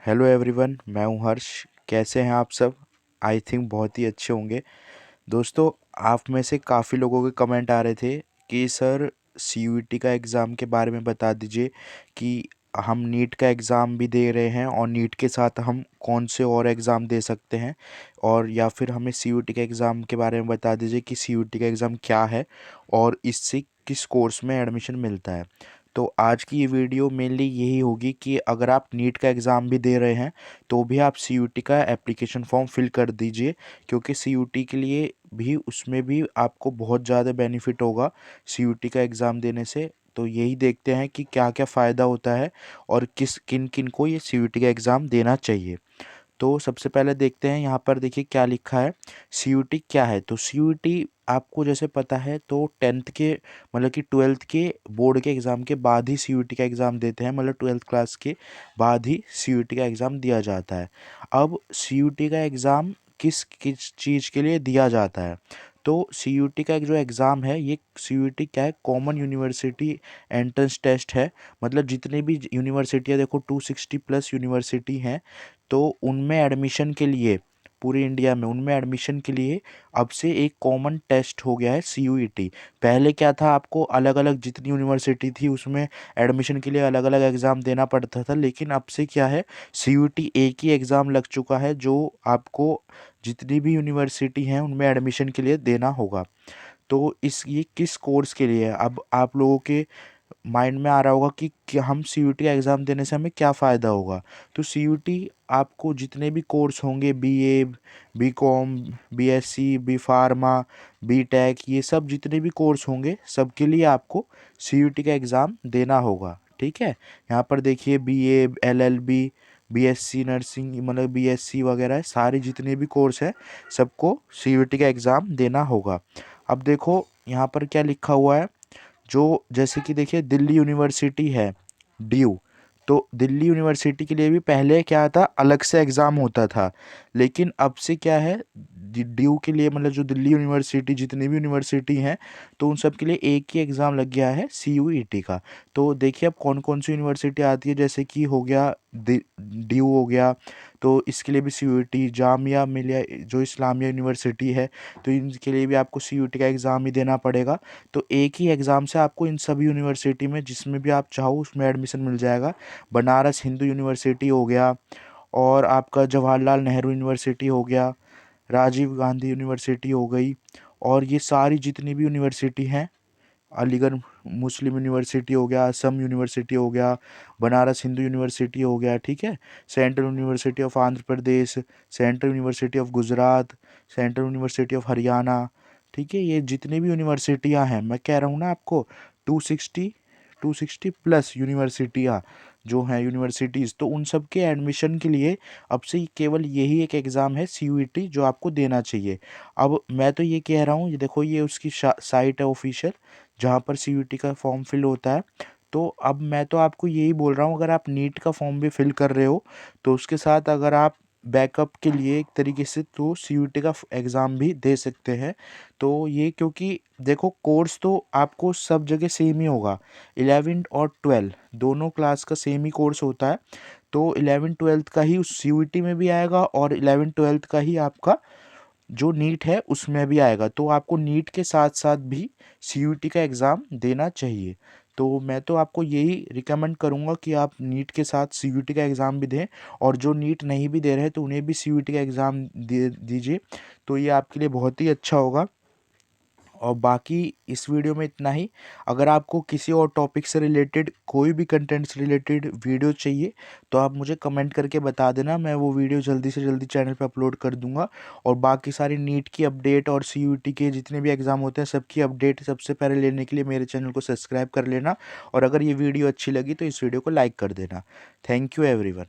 Hello everyone, मैं हूं हर्ष। कैसे हैं आप सब? आई थिंक बहुत ही अच्छे होंगे। दोस्तों, आप में से काफ़ी लोगों के कमेंट आ रहे थे कि सर सीयूईटी का एग्ज़ाम के बारे में बता दीजिए कि हम नीट का एग्ज़ाम भी दे रहे हैं और नीट के साथ हम कौन से और एग्ज़ाम दे सकते हैं, और या फिर हमें सीयूईटी के एग्ज़ाम के बारे में बता दीजिए कि सीयूईटी का एग्ज़ाम क्या है और इससे किस कोर्स में एडमिशन मिलता है। तो आज की ये वीडियो मेनली यही होगी कि अगर आप नीट का एग्ज़ाम भी दे रहे हैं तो भी आप सीयूईटी का एप्लीकेशन फॉर्म फिल कर दीजिए, क्योंकि सीयूईटी के लिए भी उसमें भी आपको बहुत ज़्यादा बेनिफिट होगा सीयूईटी का एग्ज़ाम देने से। तो यही देखते हैं कि क्या क्या फ़ायदा होता है और किस किन किन को ये सीयूईटी का एग्ज़ाम देना चाहिए। तो सबसे पहले देखते हैं, यहाँ पर देखिए क्या लिखा है। सीयूईटी क्या है? तो सीयूईटी आपको जैसे पता है तो टेंथ के मतलब कि ट्वेल्थ के बोर्ड के एग्ज़ाम के बाद ही सीयूईटी का एग्ज़ाम देते हैं, मतलब ट्वेल्थ क्लास के बाद ही सीयूईटी का एग्ज़ाम दिया जाता है। अब सीयूईटी का एग्ज़ाम किस किस चीज़ के लिए दिया जाता है? तो सीयूईटी का एक जो एग्ज़ाम है, ये सीयूईटी क्या है, कॉमन यूनिवर्सिटी एंट्रेंस टेस्ट है। मतलब जितनी भी यूनिवर्सिटियाँ, देखो 260 प्लस यूनिवर्सिटी हैं, तो उनमें एडमिशन के लिए, पूरे इंडिया में उनमें एडमिशन के लिए अब से एक कॉमन टेस्ट हो गया है सीयूईटी। पहले क्या था, आपको अलग अलग जितनी यूनिवर्सिटी थी उसमें एडमिशन के लिए अलग अलग एग्ज़ाम देना पड़ता था, लेकिन अब से क्या है, सीयूईटी एक ही एग्ज़ाम लग चुका है जो आपको जितनी भी यूनिवर्सिटी हैं उनमें एडमिशन के लिए देना होगा। तो इस ये किस कोर्स के लिए है? अब आप लोगों के माइंड में आ रहा होगा कि क्या हम सीयूईटी का एग्ज़ाम देने से हमें क्या फ़ायदा होगा। तो सीयूईटी आपको जितने भी कोर्स होंगे, BA, BCom, BSc, B pharma, BTech, ये सब जितने भी कोर्स होंगे सबके लिए आपको सीयूईटी का एग्ज़ाम देना होगा। ठीक है, यहाँ पर देखिए बीए, एलएलबी, बीएससी नर्सिंग, मतलब बीएससी वगैरह सारे जितने भी कोर्स हैं सबको सीयूईटी का एग्ज़ाम देना होगा। अब देखो यहाँ पर क्या लिखा हुआ है। जो जैसे कि देखिए दिल्ली यूनिवर्सिटी है, डीयू, तो दिल्ली यूनिवर्सिटी के लिए भी पहले क्या था, अलग से एग्ज़ाम होता था, लेकिन अब से क्या है, डीयू के लिए मतलब जो दिल्ली यूनिवर्सिटी जितनी भी यूनिवर्सिटी हैं तो उन सब के लिए एक ही एग्ज़ाम लग गया है सीयूईटी का। तो देखिए अब कौन कौन सी यूनिवर्सिटी आती है, जैसे कि हो गया डीयू हो गया, तो इसके लिए भी सीयूईटी, जामिया मिलिया जो इस्लामिया यूनिवर्सिटी है, तो इनके लिए भी आपको सीयूईटी का एग्ज़ाम ही देना पड़ेगा। तो एक ही एग्ज़ाम से आपको इन सभी यूनिवर्सिटी में जिसमें भी आप चाहो उसमें एडमिशन मिल जाएगा। बनारस हिंदू यूनिवर्सिटी हो गया, और आपका जवाहरलाल नेहरू यूनिवर्सिटी हो गया, राजीव गांधी यूनिवर्सिटी हो गई, और ये सारी जितनी भी यूनिवर्सिटी हैं, अलीगढ़ मुस्लिम यूनिवर्सिटी हो गया, असम यूनिवर्सिटी हो गया, बनारस हिंदू यूनिवर्सिटी हो गया, ठीक है, central university of Andhra Pradesh, central university of Gujarat, central university of Haryana, ठीक है, ये जितनी भी यूनिवर्सिटियां हैं, मैं कह रहा हूँ ना आपको, 260 प्लस यूनिवर्सिटियाँ जो हैं यूनिवर्सिटीज़, तो उन सब के एडमिशन के लिए अब से केवल यही एक एग्ज़ाम है सीयूईटी जो आपको देना चाहिए। अब मैं तो ये कह रहा हूँ, ये देखो ये उसकी साइट है ऑफिशियल, जहाँ पर सीयूईटी का फॉर्म फिल होता है। तो अब मैं तो आपको यही बोल रहा हूँ, अगर आप नीट का फॉर्म भी फिल कर रहे हो तो उसके साथ अगर आप बैकअप के लिए एक तरीके से तो सीयूईटी का एग्ज़ाम भी दे सकते हैं। तो ये, क्योंकि देखो कोर्स तो आपको सब जगह सेम ही होगा, 11 और 12 दोनों क्लास का सेम ही कोर्स होता है। तो 11 ट्वेल्थ का ही उस सीयूईटी में भी आएगा और 11 ट्वेल्थ का ही आपका जो नीट है उसमें भी आएगा। तो आपको नीट के साथ साथ भी सीयूईटी का एग्ज़ाम देना चाहिए। तो मैं तो आपको यही रिकमेंड करूँगा कि आप नीट के साथ सीयूईटी का एग्ज़ाम भी दें, और जो नीट नहीं भी दे रहे हैं तो उन्हें भी सीयूईटी का एग्ज़ाम दे दीजिए। तो ये आपके लिए बहुत ही अच्छा होगा। और बाकी इस वीडियो में इतना ही। अगर आपको किसी और टॉपिक से रिलेटेड, कोई भी कंटेंट से रिलेटेड वीडियो चाहिए तो आप मुझे कमेंट करके बता देना, मैं वो वीडियो जल्दी से जल्दी चैनल पे अपलोड कर दूंगा। और बाकी सारी नीट की अपडेट और सीयूईटी के जितने भी एग्ज़ाम होते हैं सबकी अपडेट सबसे पहले लेने के लिए मेरे चैनल को सब्सक्राइब कर लेना। और अगर ये वीडियो अच्छी लगी तो इस वीडियो को लाइक कर देना। Thank you everyone.